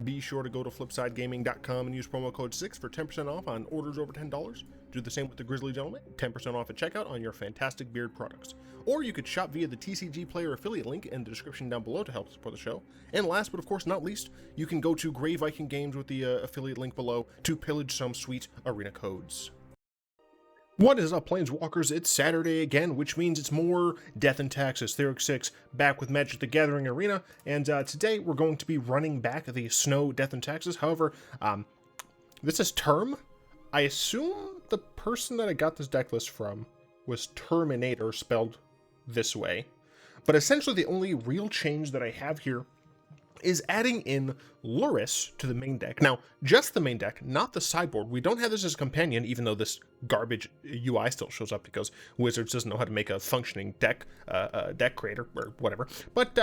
Be sure to go to flipsidegaming.com and use promo code 6 for 10% off on orders over $10. Do the same with the Grizzly Gentleman, 10% off at checkout on your fantastic beard products. Or you could shop via the TCG Player affiliate link in the description down below to help support the show. And last but of course not least, you can go to Grey Viking Games with the affiliate link below to pillage some sweet arena codes. What is up, Planeswalkers? It's Saturday again, which means it's more Death and Taxes, Theoric 6, back with Magic the Gathering Arena, and today we're going to be running back the Snow Death and Taxes. However, this is Term. I assume the person that I got this deck list from was Terminator, spelled this way. But essentially the only real change that I have here is adding in Lurrus to the main deck. Now, just the main deck, not the sideboard. We don't have this as a companion, even though this garbage UI still shows up because Wizards doesn't know how to make a functioning deck creator or whatever. But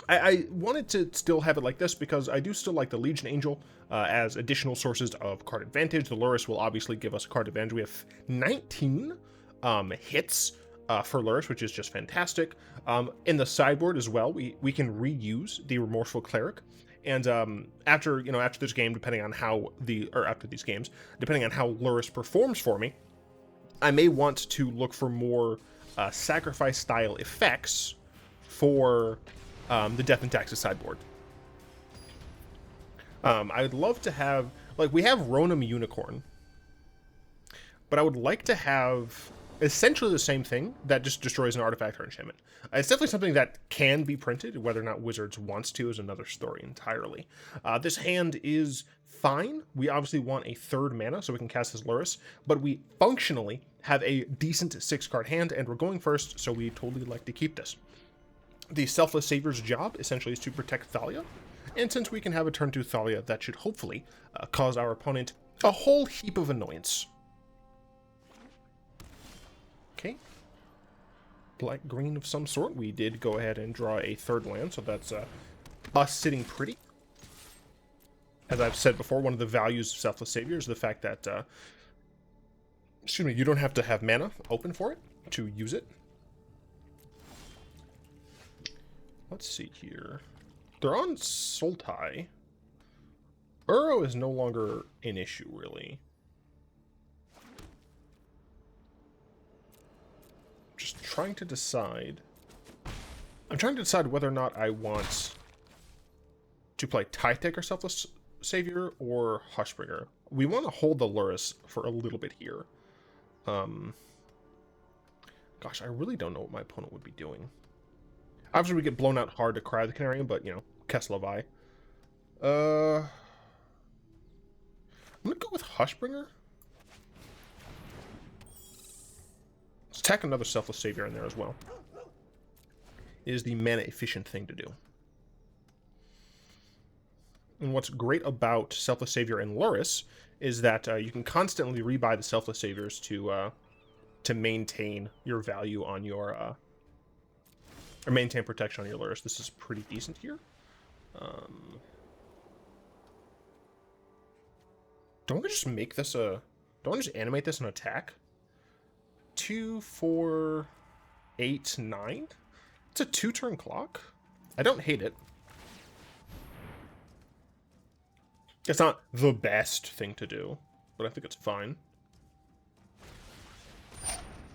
I wanted to still have it like this because I do still like the Legion Angel as additional sources of card advantage. The Lurrus will obviously give us a card advantage. We have 19 hits for Lurrus, which is just fantastic. In the sideboard as well, we can reuse the Remorseful Cleric, and after this game, depending on how after these games, depending on how Lurrus performs for me, I may want to look for more sacrifice style effects for the Death and Taxes sideboard. I'd love to have, like, we have Ronom Unicorn, but I would like to have essentially the same thing that just destroys an artifact or enchantment. It's definitely something that can be printed. Whether or not Wizards wants to is another story entirely. This hand is fine. We obviously want a third mana so we can cast this Lurrus, but we functionally have a decent 6-card hand, and we're going first, so we totally like to keep this. The Selfless Savior's job essentially is to protect Thalia, and since we can have a turn 2 Thalia, that should hopefully cause our opponent a whole heap of annoyance. Okay, black green of some sort. We did go ahead and draw a third land, so that's us sitting pretty. As I've said before, one of the values of Selfless Savior is the fact that you don't have to have mana open for it to use it. Let's see here. They're on Sultai. Uro is no longer an issue, really. Just trying to decide. I'm trying to decide whether or not I want to play Tithe Taker, Selfless Savior, or Hushbringer. We want to hold the Lurrus for a little bit here. Gosh, I really don't know what my opponent would be doing. Obviously, we get blown out hard to Cry the Canarium, but, Keslavai. I'm going to go with Hushbringer. Let's tack another Selfless Savior in there as well. It is the mana-efficient thing to do. And what's great about Selfless Savior and Lurrus is that you can constantly rebuy the Selfless Saviors to maintain your value on your... or maintain protection on your Lurrus. This is pretty decent here. Don't we just make this a... Don't we just animate this an attack? 2, 4, 8, 9? It's a 2-turn clock. I don't hate it. It's not the best thing to do, but I think it's fine.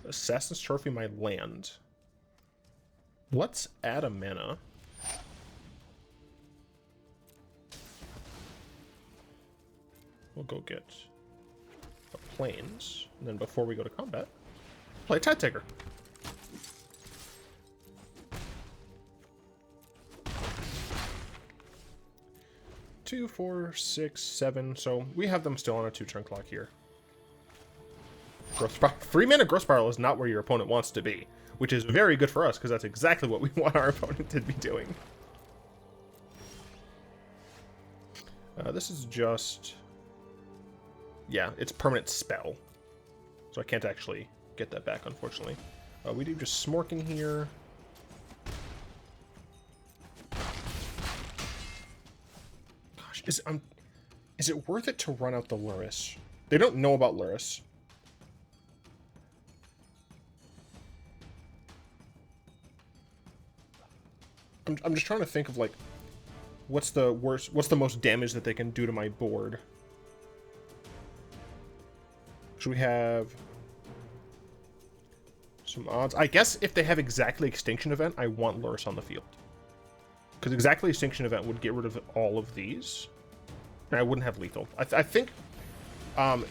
Assassin's Trophy my land. Let's add a mana. We'll go get the plains, and then before we go to combat, play Tithe Taker. Two, 4, 6, 7. So we have them still on a 2-turn clock here. Growth Spiral. 3-mana Growth Spiral is not where your opponent wants to be, which is very good for us because that's exactly what we want our opponent to be doing. This is just... Yeah, it's permanent spell. So I can't actually get that back, unfortunately. We do just Smorking here. Gosh, is it worth it to run out the Lurrus? They don't know about Lurrus. I'm just trying to think of, like, What's the worst? What's the most damage that they can do to my board? Should we have some odds? I guess if they have exactly Extinction Event, I want Lurrus on the field. Because exactly Extinction Event would get rid of all of these. And I wouldn't have lethal. I think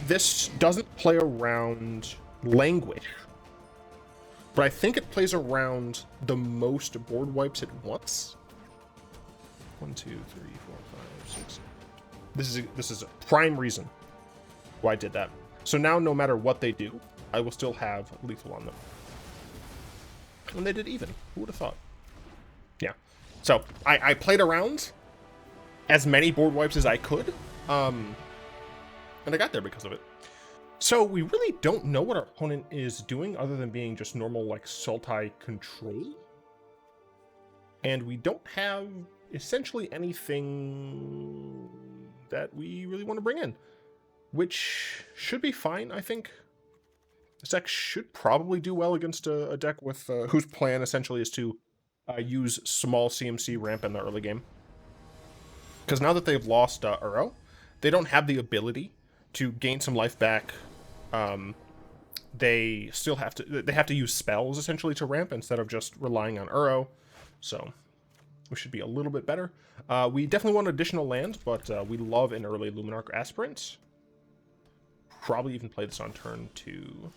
this doesn't play around Languish. But I think it plays around the most board wipes at once. 1, 2, 3, 4, 5, 6. This is a prime reason why I did that. So now no matter what they do, I will still have lethal on them. And they did even. Who would have thought? Yeah. So I played around as many board wipes as I could. And I got there because of it. So we really don't know what our opponent is doing other than being just normal like Sultai Control. And we don't have essentially anything that we really want to bring in, which should be fine, I think. This deck should probably do well against a deck with whose plan essentially is to use small CMC ramp in the early game. Because now that they've lost Uro, they don't have the ability to gain some life back. They still have to use spells essentially to ramp instead of just relying on Uro. So we should be a little bit better. We definitely want additional land, but we love an early Luminarch Aspirant. Probably even play this on turn 2.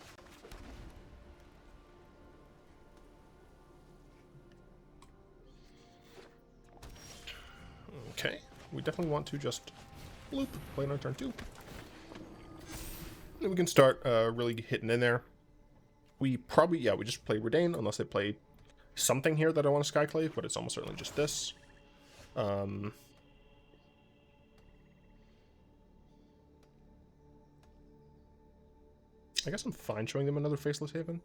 Okay, we definitely want to just bloop, play it on turn 2. Then we can start really hitting in there. We probably, yeah, we just play Reidane, unless they play something here that I want to Skyclave, but it's almost certainly just this. I guess I'm fine showing them another Faceless Haven.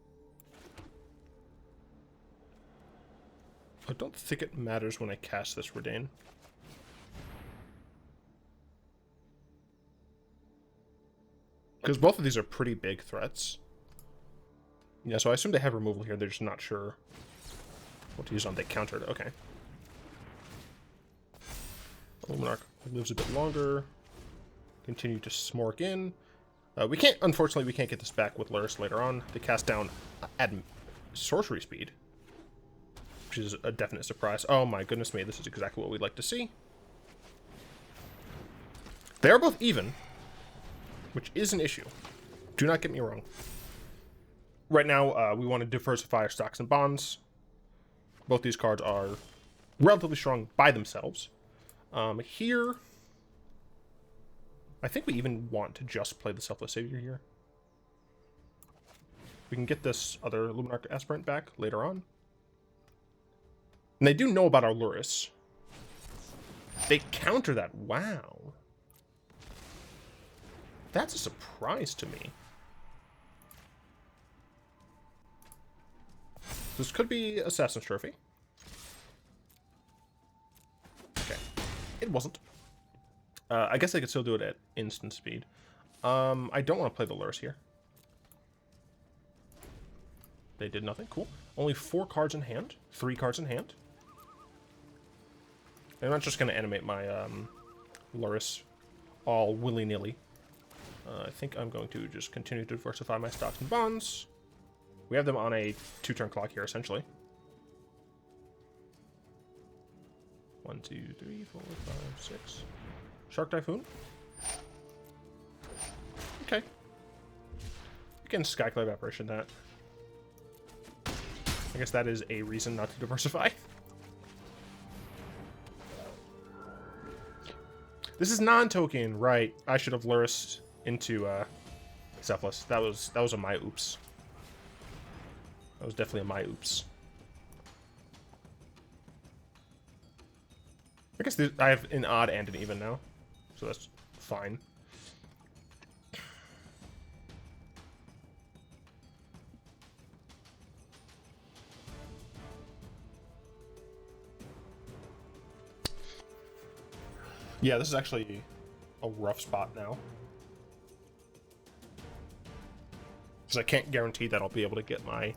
I don't think it matters when I cast this Reidane. Because both of these are pretty big threats. Yeah, so I assume they have removal here. They're just not sure what to use on. They countered. Okay. Luminarch lives a bit longer. Continue to smork in. We can't, unfortunately, we can't get this back with Lurrus later on. They cast down at sorcery speed, which is a definite surprise. Oh my goodness me, this is exactly what we'd like to see. They are both even, which is an issue. Do not get me wrong. Right now, we want to diversify our stocks and bonds. Both these cards are relatively strong by themselves. Here, I think we even want to just play the Selfless Savior here. We can get this other Luminarch Aspirant back later on. And they do know about our Lurrus. They counter that. Wow. That's a surprise to me. This could be Assassin's Trophy. Okay. It wasn't. I guess I could still do it at instant speed. I don't want to play the Lurrus here. They did nothing. Cool. Only 4 cards in hand. 3 cards in hand. I'm not just going to animate my Lurrus all willy-nilly. I think I'm going to just continue to diversify my stocks and bonds. We have them on a 2-turn clock here, essentially. 1, 2, 3, 4, 5, 6. Shark Typhoon. Okay. You can Skyclave Apparition that. I guess that is a reason not to diversify. This is non-token, right? I should have Lurrus into Selfless. That was a my oops. That was definitely a my oops. I guess I have an odd and an even now, so that's fine. Yeah, this is actually a rough spot now. Because I can't guarantee that I'll be able to get my...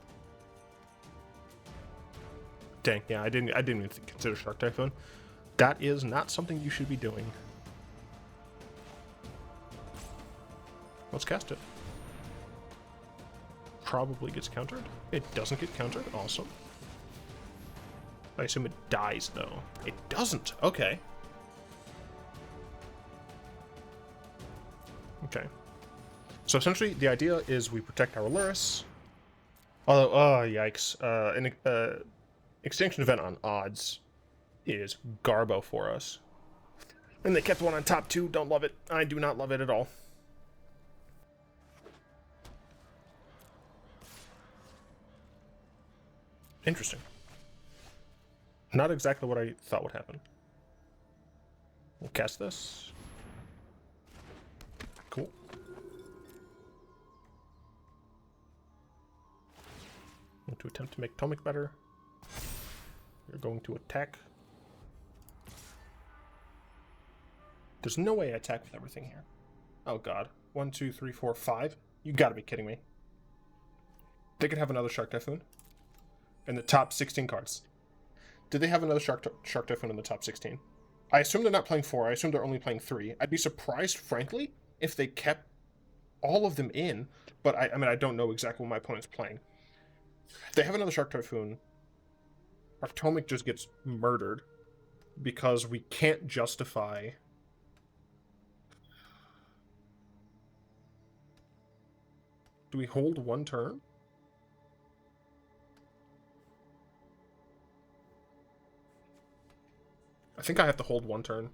Dang, yeah, I didn't even consider Shark Typhoon. That is not something you should be doing. Let's cast it. Probably gets countered. It doesn't get countered. Awesome. I assume it dies, though. It doesn't. Okay. Okay. So essentially, the idea is we protect our Lurrus. Although, oh, yikes. An extinction event on odds is garbo for us. And they kept one on top, too. Don't love it. I do not love it at all. Interesting. Not exactly what I thought would happen. We'll cast this. Cool. I'm going to attempt to make Tomik better. You're going to attack. There's no way I attack with everything here. Oh god. 1, 2, 3, 4, 5. You gotta be kidding me. They could have another Shark Typhoon in the top 16 cards. Did they have another Shark Typhoon in the top 16? I assume they're not playing 4. I assume they're only playing 3. I'd be surprised, frankly, if they kept all of them in. But I mean, I don't know exactly what my opponent's playing. If they have another Shark Typhoon, our Tomik just gets murdered because we can't justify... Do we hold one turn? I think I have to hold one turn.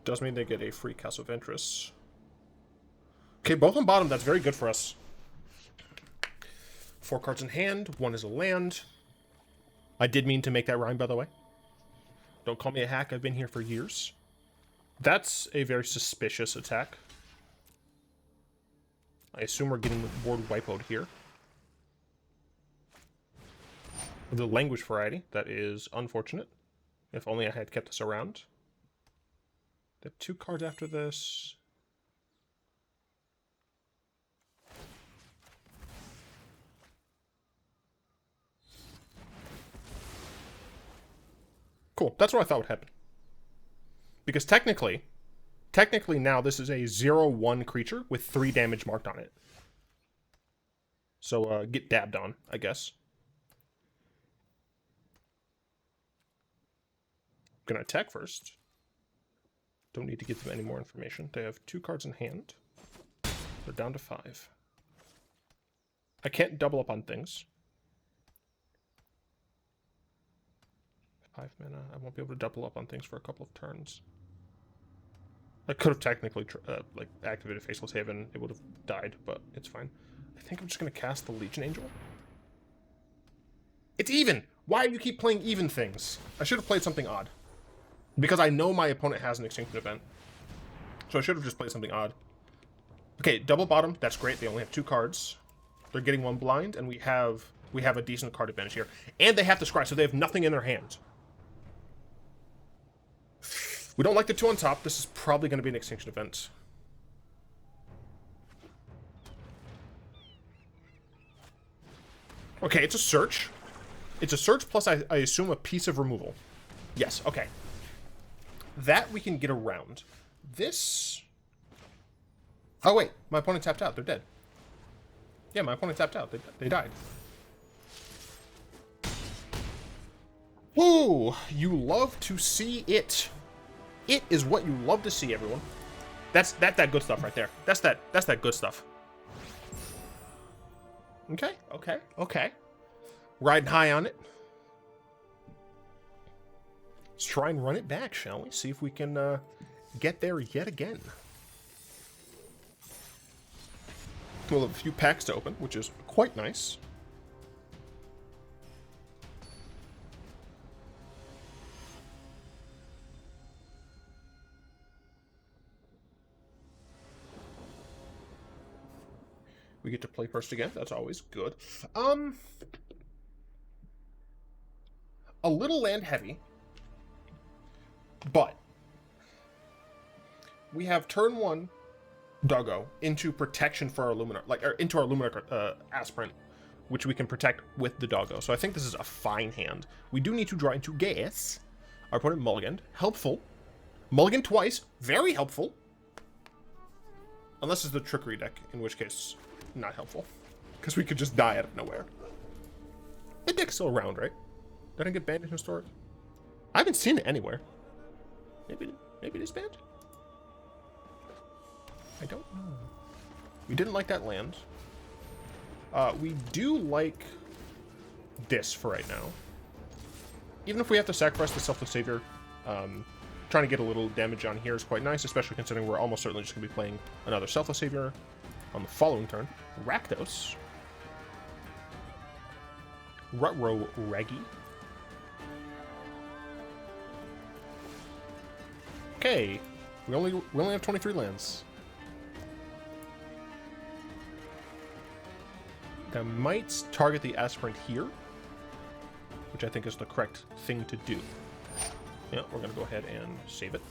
Does mean they get a free Castle of Interest. Okay, both on bottom, that's very good for us. 4 cards in hand, 1 is a land. I did mean to make that rhyme, by the way. Don't call me a hack, I've been here for years. That's a very suspicious attack. I assume we're getting the board wipeout here. The language variety, that is unfortunate. If only I had kept this around. They have 2 cards after this. Cool, that's what I thought would happen. Because technically now this is a 0/1 creature with 3 damage marked on it. So, get dabbed on, I guess. Gonna attack first. Don't need to give them any more information. They have 2 cards in hand. They're down to 5. I can't double up on things. 5 mana. I won't be able to double up on things for a couple of turns. I could have technically like activated Faceless Haven. It would have died, but it's fine. I think I'm just gonna cast the Legion Angel. It's even! Why do you keep playing even things? I should have played something odd. Because I know my opponent has an Extinction event. So I should have just played something odd. Okay, double bottom, that's great. They only have 2 cards. They're getting 1 blind, and we have a decent card advantage here. And they have to scry, so they have nothing in their hand. We don't like the 2 on top. This is probably going to be an Extinction event. Okay, it's a search. It's a search plus, I assume, a piece of removal. Yes, okay. That we can get around. This... Oh, wait. My opponent tapped out. They're dead. Yeah, my opponent tapped out. They died. Ooh, you love to see it. It is what you love to see, everyone. That's that good stuff right there. That's that good stuff. Okay. Riding high on it. Let's try and run it back, shall we? See if we can get there yet again. We'll have a few packs to open, which is quite nice. We get to play first again. That's always good. A little land heavy. But we have turn 1 Doggo into protection for our Luminarch, into our Luminarch Aspirant. which we can protect with the doggo. So I think this is a fine hand. We do need to draw into gas. Our opponent mulliganed. Helpful. Mulligan twice. Very helpful. Unless it's the trickery deck, in which case, not helpful. Because we could just die out of nowhere. The deck's still around, right? Did I get banned in Historic? I haven't seen it anywhere. Maybe it is banned? I don't know. We didn't like that land. We do like this for right now. Even if we have to sacrifice the Selfless Savior, trying to get a little damage on here is quite nice, especially considering we're almost certainly just going to be playing another Selfless Savior on the following turn. Rakdos. Rutro Reggie. Okay, we only have 23 lands. That might target the Aspirant here, which I think is the correct thing to do. Yeah, we're gonna go ahead and save it.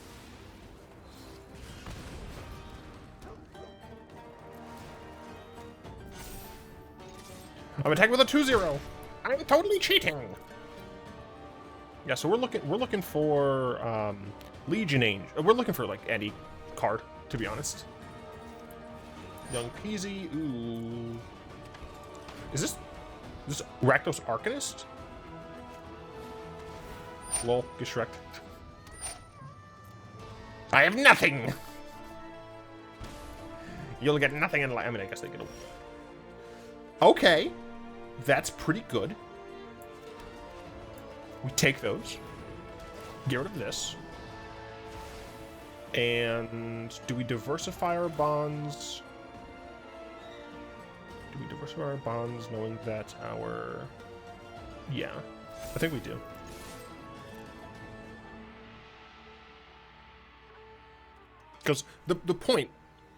I'm attacking with a 2-0. I'm totally cheating. Yeah, so we're looking for Legion Angel. We're looking for like any card, to be honest. Young Peasy. Ooh. Is this Rakdos Arcanist? Lol, get Shrek. I have nothing! You'll get nothing in life. I mean, I guess they get a... Okay. That's pretty good. We take those. Get rid of this. And do we diversify our bonds? Do we diversify our bonds knowing that our... Yeah, I think we do. Because the point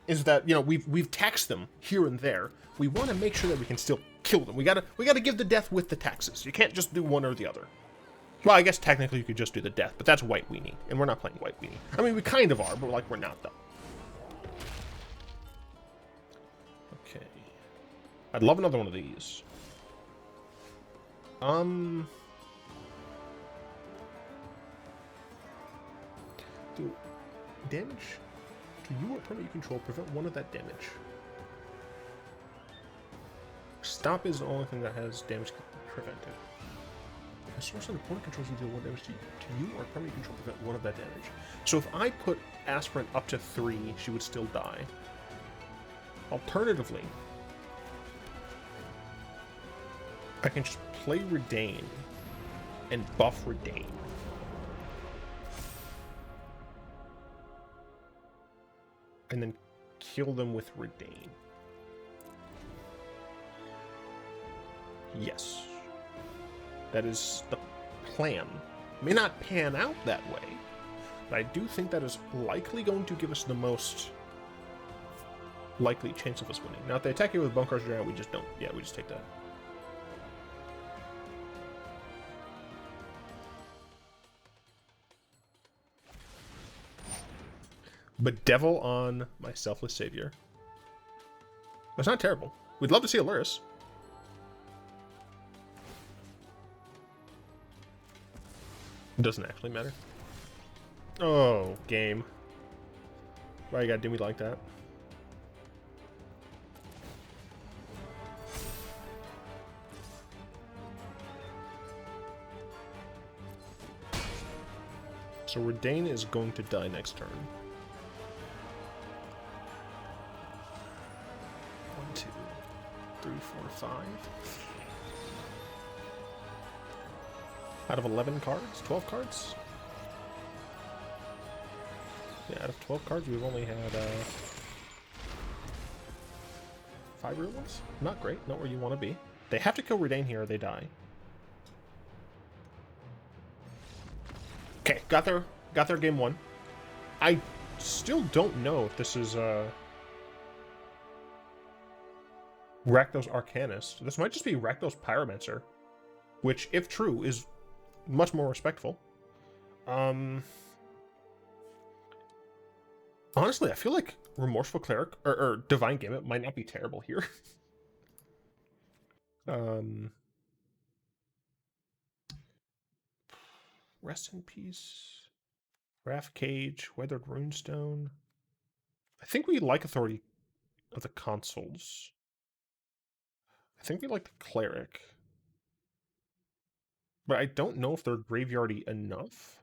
is that, you know, we've taxed them here and there. We want to make sure that we can still kill them. We gotta give the death with the taxes. You can't just do one or the other. Well, I guess technically you could just do the death, but that's White Weenie, and we're not playing White Weenie. I mean, we kind of are, but like we're not though. Okay. I'd love another one of these. Do damage to you or permanent you control, prevent one of that damage. Stop is the only thing that has damage prevented. A source and opponent controls will deal 1 damage to you or permanent you control, prevent 1 of that damage. So if I put Aspirant up to 3, she would still die. Alternatively, I can just play Reidane and buff Reidane. And then kill them with Reidane. Yes. That is the plan. It may not pan out that way, but I do think that is likely going to give us the most likely chance of us winning. Now, if they attack you with Bunkers Drown, we just don't. Yeah, we just take that. But Devil on my Selfless Savior. That's not terrible. We'd love to see a Lurrus. It doesn't actually matter. Oh, game. Why you gotta do me like that? So Reidane is going to die next turn. 1, 2, 3, 4, 5. Out of 11 cards? 12 cards? Yeah, out of 12 cards, we've only had 5 real ones. Not great, not where you want to be. They have to kill Reidane here or they die. Okay, got their game 1. I still don't know if this is Rakdos Arcanist. This might just be Rakdos Pyromancer, which, if true, is much more respectful. Honestly, I feel like Remorseful Cleric or Divine Gambit might not be terrible here. Rest in peace. Wrath Cage, Weathered Runestone. I think we like Authority of the Consuls. I think we like the Cleric. But I don't know if they're graveyardy enough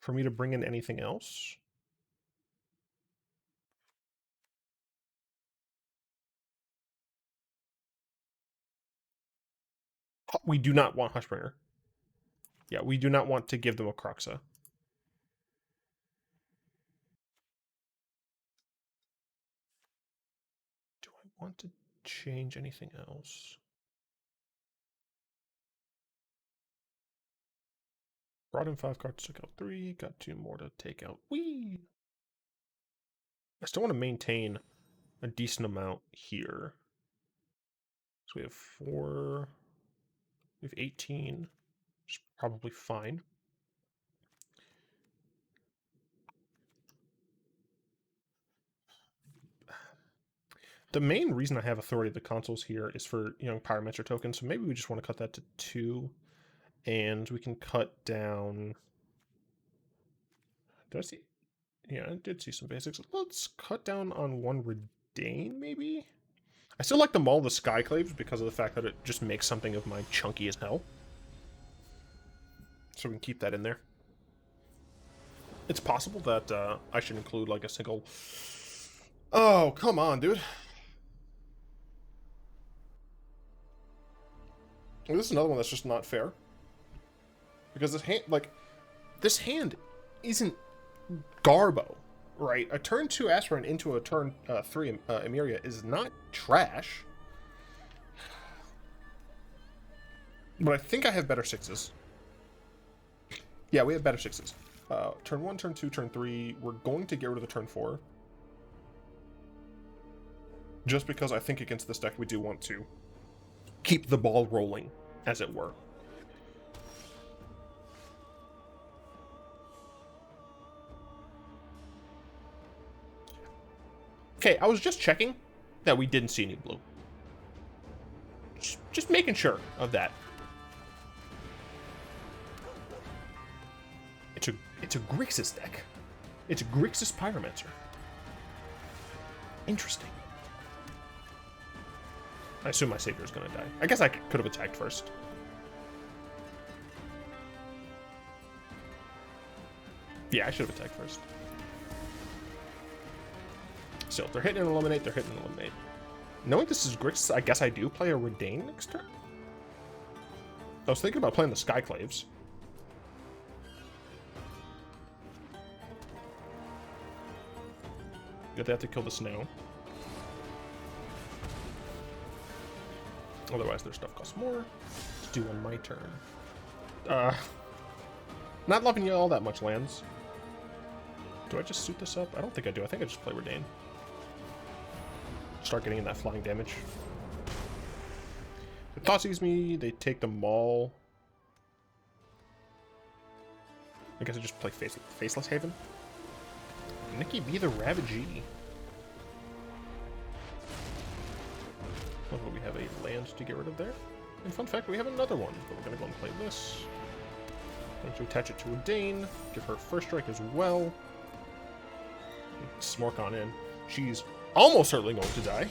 for me to bring in anything else. We do not want Hushbringer. Yeah, we do not want to give them a Croxa. Do I want to change anything else? Brought in 5 cards, took out 3, got 2 more to take out. Whee! I still want to maintain a decent amount here. So we have 4, we have 18, which is probably fine. The main reason I have Authority of the Consuls here is for Young Pyromancer tokens, so maybe we just want to cut that to 2. And we can cut down... Did I see? Yeah, I did see some basics. Let's cut down on 1 Reidane, maybe? I still like the Maul, the Skyclaves, because of the fact that it just makes something of mine chunky as hell. So we can keep that in there. It's possible that I should include like a single... Oh, come on, dude. This is another one that's just not fair. Because this hand isn't Garbo, right? A turn 2 Aspirant into a turn 3 Emeria is not trash. But I think I have better 6s. Yeah, we have better 6s. Turn 1, turn 2, turn 3. We're going to get rid of the turn 4. Just because I think against this deck we do want to keep the ball rolling, as it were. Okay, I was just checking that we didn't see any blue. Just making sure of that. It's a Grixis deck. It's a Grixis Pyromancer. Interesting. I assume my Savior is going to die. I guess I could have attacked first. Yeah, I should have attacked first. So if they're hitting and eliminate, they're hitting and eliminate. Knowing this is Grixis, I guess I do play a Reidane next turn. I was thinking about playing the Skyclaves. But they have to kill this now. Otherwise their stuff costs more. Let's do on my turn. Not loving you all that much, lands. Do I just suit this up? I don't think I do. I think I just play Reidane. Start getting in that flying damage. If Thought sees me, they take the Maul. I guess I just play Faceless Haven. Nikki be the Ravagee. Well, we have a land to get rid of there. And fun fact, we have another one, but we're going to go and play this. Going to attach it to Reidane, give her first strike as well. Smork on in. She's almost certainly going to die.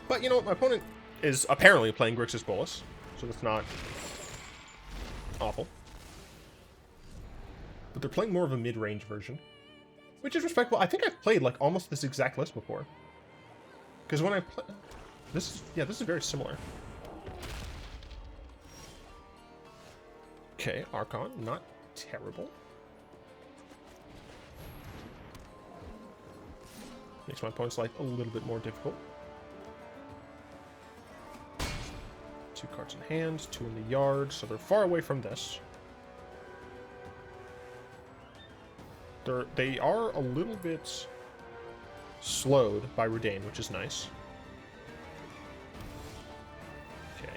But you know what? My opponent is apparently playing Grixis Bolas, so that's not awful. But they're playing more of a mid-range version, which is respectable. I think I've played like almost this exact list before. Because when I play... this is very similar. Okay, Archon, not terrible. Makes my opponent's life a little bit more difficult. 2 cards in hand, 2 in the yard, so they're far away from this. They are a little bit slowed by Reidane, which is nice. Okay.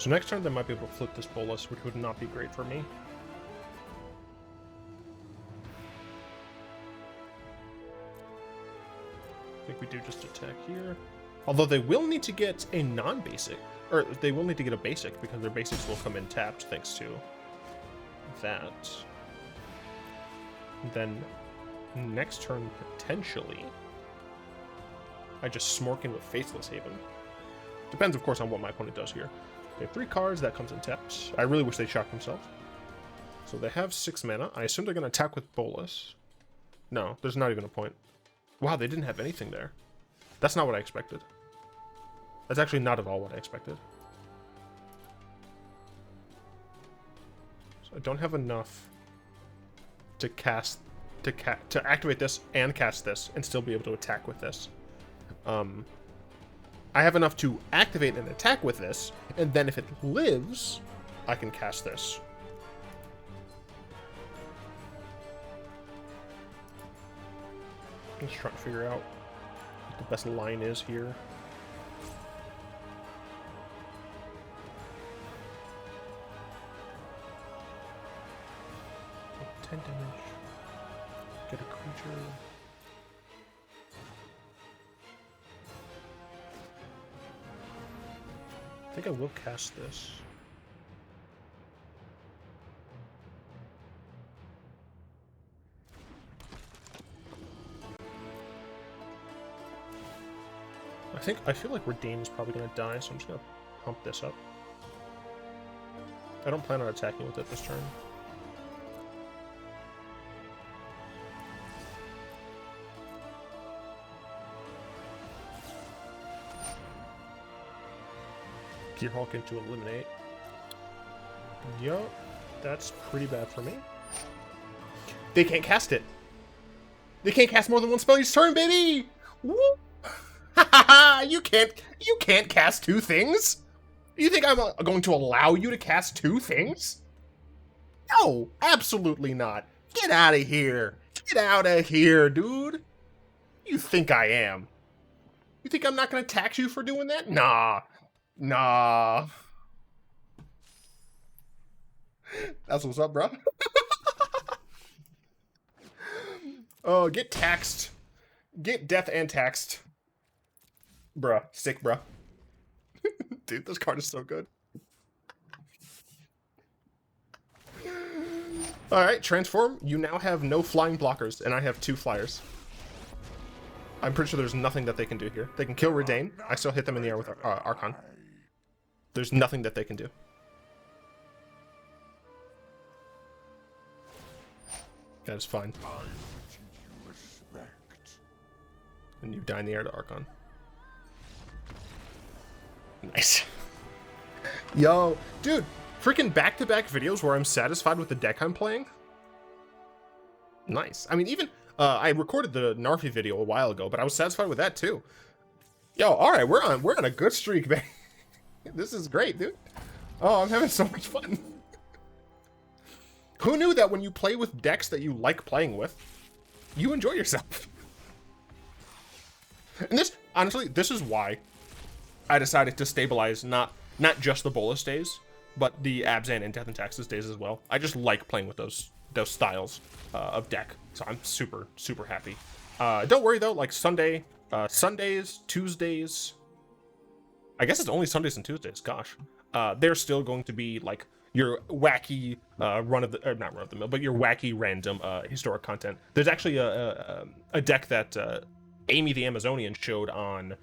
So next turn they might be able to flip this Bolas, which would not be great for me. I think we do just attack here. Although they will need to get a non-basic, or they will need to get a basic, because their basics will come in tapped thanks to that. Then next turn, potentially, I just smork in with Faceless Haven. Depends, of course, on what my opponent does here. They have 3 cards, that comes in tapped. I really wish they shocked themselves. So they have 6 mana. I assume they're going to attack with Bolas. No, there's not even a point. Wow, they didn't have anything there. That's not what I expected. That's actually not at all what I expected. So I don't have enough to cast to activate this and cast this and still be able to attack with this. I have enough to activate and attack with this, and then if it lives, I can cast this. I'm just trying to figure out what the best line is here. 10 damage. Get a creature. I think I will cast this. I feel like Reidane is probably going to die, so I'm just going to pump this up. I don't plan on attacking with it this turn. Gearhulk into eliminate. Yup, that's pretty bad for me. They can't cast it. They can't cast more than one spell each turn, baby. Woo! You can't cast 2 things. You think I'm going to allow you to cast 2 things? No, absolutely not. Get out of here. Get out of here, dude. You think I am? You think I'm not going to tax you for doing that? Nah. Nah. That's what's up, bro. Oh, get taxed. Get death and taxed. Bruh. Sick, bruh. Dude, this card is so good. Alright, transform. You now have no flying blockers, and I have 2 flyers. I'm pretty sure there's nothing that they can do here. They can kill Reidane. I still hit them in the air with Archon. There's nothing that they can do. That is fine. And you die in the air to Archon. Nice. Yo, dude, freaking back-to-back videos where I'm satisfied with the deck I'm playing. Nice. I mean, even I recorded the Narfi video a while ago, but I was satisfied with that too. Yo, all right, we're on a good streak, man. This is great, dude. Oh, I'm having so much fun. Who knew that when you play with decks that you like playing with, you enjoy yourself? And this, honestly, this is why I decided to stabilize not just the Bolas days, but the Abzan and Death and Taxes days as well. I just like playing with those styles of deck, so I'm super happy. Don't worry though, like Sundays, Tuesdays. I guess it's only Sundays and Tuesdays. Gosh, they're still going to be like your wacky not run of the mill, but your wacky random historic content. There's actually a deck that Amy the Amazonian showed on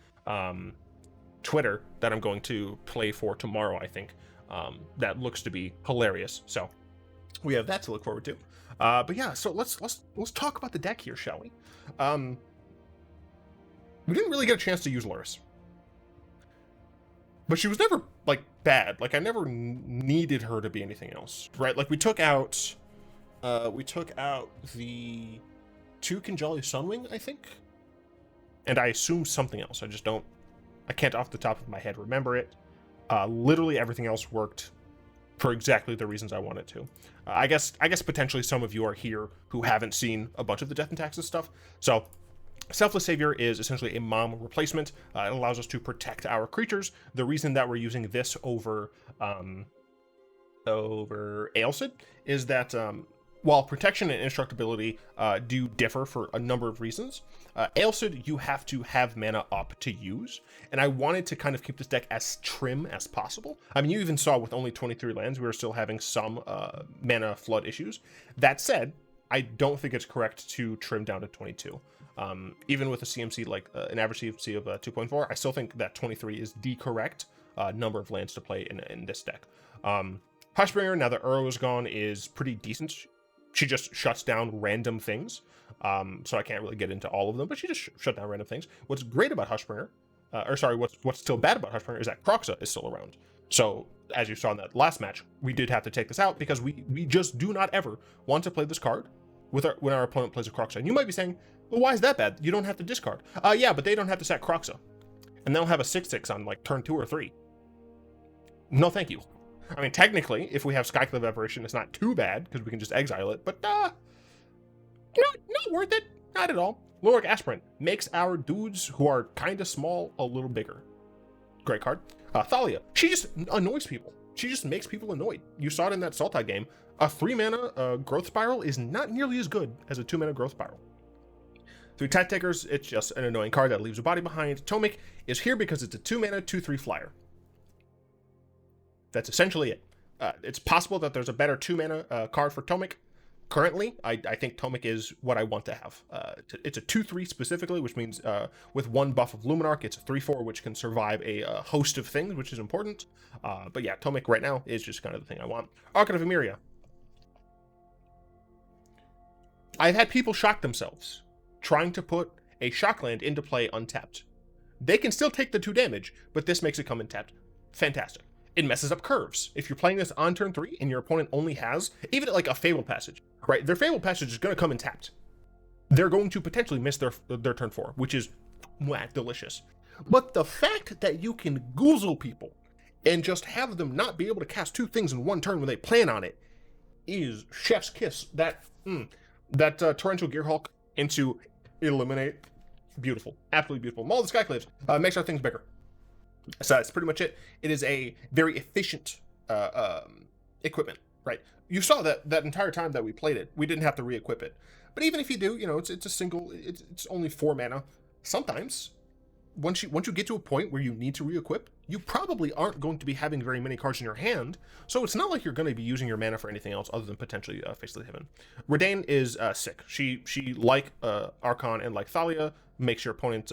Twitter that I'm going to play for tomorrow, I think. That looks to be hilarious. So we have that to look forward to. But yeah, so let's talk about the deck here, shall we? We didn't really get a chance to use Lurrus, but she was never like bad. Like I never needed her to be anything else, right? Like we took out the 2 Kinjali Sunwing, I think, and I assume something else. I can't off the top of my head remember it. Literally everything else worked for exactly the reasons I wanted to. I guess potentially some of you are here who haven't seen a bunch of the Death and Taxes stuff. So Selfless Savior is essentially a mom replacement. It allows us to protect our creatures. The reason that we're using this over Aelcid is that while protection and indestructibility do differ for a number of reasons, Aelcid you have to have mana up to use, and I wanted to kind of keep this deck as trim as possible. I mean, you even saw with only 23 lands, we were still having some mana flood issues. That said, I don't think it's correct to trim down to 22. Even with a CMC like an average CMC of 2.4, I still think that 23 is the correct number of lands to play in this deck. Hushbringer, now that Uro is gone, is pretty decent. She just shuts down random things, so I can't really get into all of them, but she just shut down random things. What's great about Hushbringer, what's still bad about Hushbringer is that Kroxa is still around. So, as you saw in that last match, we did have to take this out because we just do not ever want to play this card when our opponent plays a Kroxa. And you might be saying, well, why is that bad? You don't have to discard. Yeah, but they don't have to sack Kroxa. And they'll have a 6/6 on like turn 2 or 3. No, thank you. I mean, technically, if we have Skyclave Apparition, it's not too bad because we can just exile it, but not worth it. Not at all. Luminarch Aspirant makes our dudes who are kind of small a little bigger. Great card. Thalia, she just annoys people. She just makes people annoyed. You saw it in that Sultai game. A 3-mana growth spiral is not nearly as good as a 2-mana growth spiral. 3 Tithe Takers, it's just an annoying card that leaves a body behind. Tomik is here because it's a 2-mana 2/3 flyer. That's essentially it. It's possible that there's a better 2-mana card for Tomik. Currently, I think Tomik is what I want to have. It's a 2/3 specifically, which means with 1 buff of Luminarch, it's a 3/4, which can survive a host of things, which is important. But yeah, Tomik right now is just kind of the thing I want. Archon of Emeria. I've had people shock themselves trying to put a shockland into play untapped. They can still take the 2 damage, but this makes it come in tapped. Fantastic. It messes up curves. If you're playing this on turn 3 and your opponent only has, even like a Fabled Passage, right? Their Fabled Passage is going to come in tapped. They're going to potentially miss their turn 4, which is delicious. But the fact that you can goozle people and just have them not be able to cast 2 things in 1 turn when they plan on it is chef's kiss. That Torrential Gearhulk into Eliminate, beautiful, absolutely beautiful. Maul the Skyclaves makes our things bigger. So that's pretty much it. It is a very efficient equipment, right? You saw that entire time that we played it, we didn't have to re-equip it. But even if you do, it's a single, it's only 4 mana. Sometimes, once you get to a point where you need to re-equip, you probably aren't going to be having very many cards in your hand, so it's not like you're going to be using your mana for anything else other than potentially Faceless Haven. Reidane is sick. She like Archon and like Thalia, makes your opponent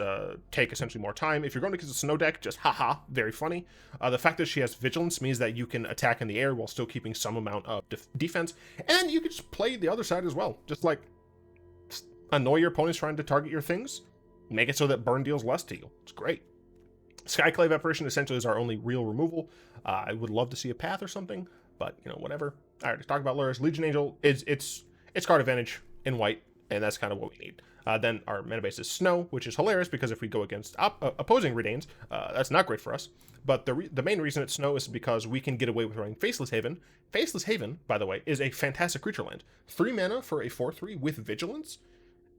take essentially more time. If you're going to use a snow deck, just haha, very funny. The fact that she has vigilance means that you can attack in the air while still keeping some amount of defense, and you can just play the other side as well. Just annoy your opponents trying to target your things, make it so that burn deals less to you. It's great. Skyclave Apparition essentially is our only real removal. I would love to see a path or something, but whatever. I already talked about Lurrus. Legion Angel is it's card advantage in white, and that's kind of what we need. Then our mana base is Snow, which is hilarious because if we go against opposing Reidanes, that's not great for us. But the main reason it's Snow is because we can get away with running Faceless Haven. Faceless Haven, by the way, is a fantastic creature land. 3 mana for a 4/3 with Vigilance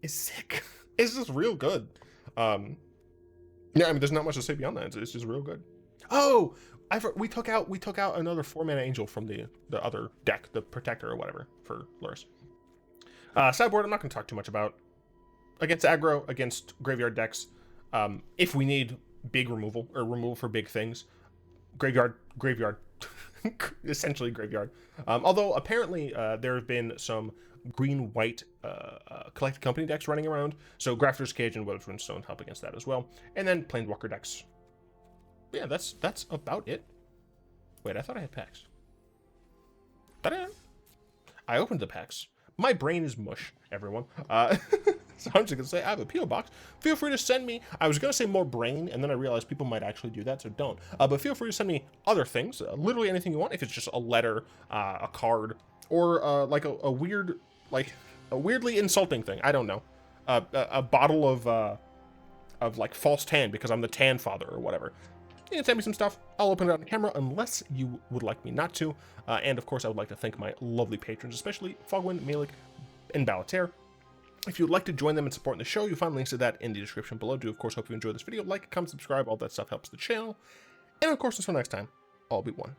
is sick. It's just real good. Yeah, I mean, there's not much to say beyond that. It's just real good. Oh, we took out another 4-mana Angel from the other deck, the Protector or whatever, for Lurrus. Sideboard, I'm not going to talk too much about. Against aggro, against graveyard decks, if we need big removal, or removal for big things, graveyard, essentially graveyard. Although, apparently, there have been some green-white Collected Company decks running around, so Grafdigger's Cage and Weathered Runestone help against that as well. And then Planeswalker decks. Yeah, that's about it. Wait, I thought I had packs. I opened the packs. My brain is mush, everyone. So I'm just going to say, I have a P.O. box. Feel free to send me, I was going to say more brain, and then I realized people might actually do that, so don't. But feel free to send me other things, literally anything you want. If it's just a letter, a card, or like a weird, like a weirdly insulting thing. I don't know. A bottle of like false tan because I'm the tan father or whatever. You can send me some stuff. I'll open it on camera unless you would like me not to. And of course, I would like to thank my lovely patrons, especially Fogwind, Malik, and Balater. If you'd like to join them and support the show, you'll find links to that in the description below. Do, of course, hope you enjoyed this video. Like, comment, subscribe, all that stuff helps the channel. And, of course, until next time, all be one.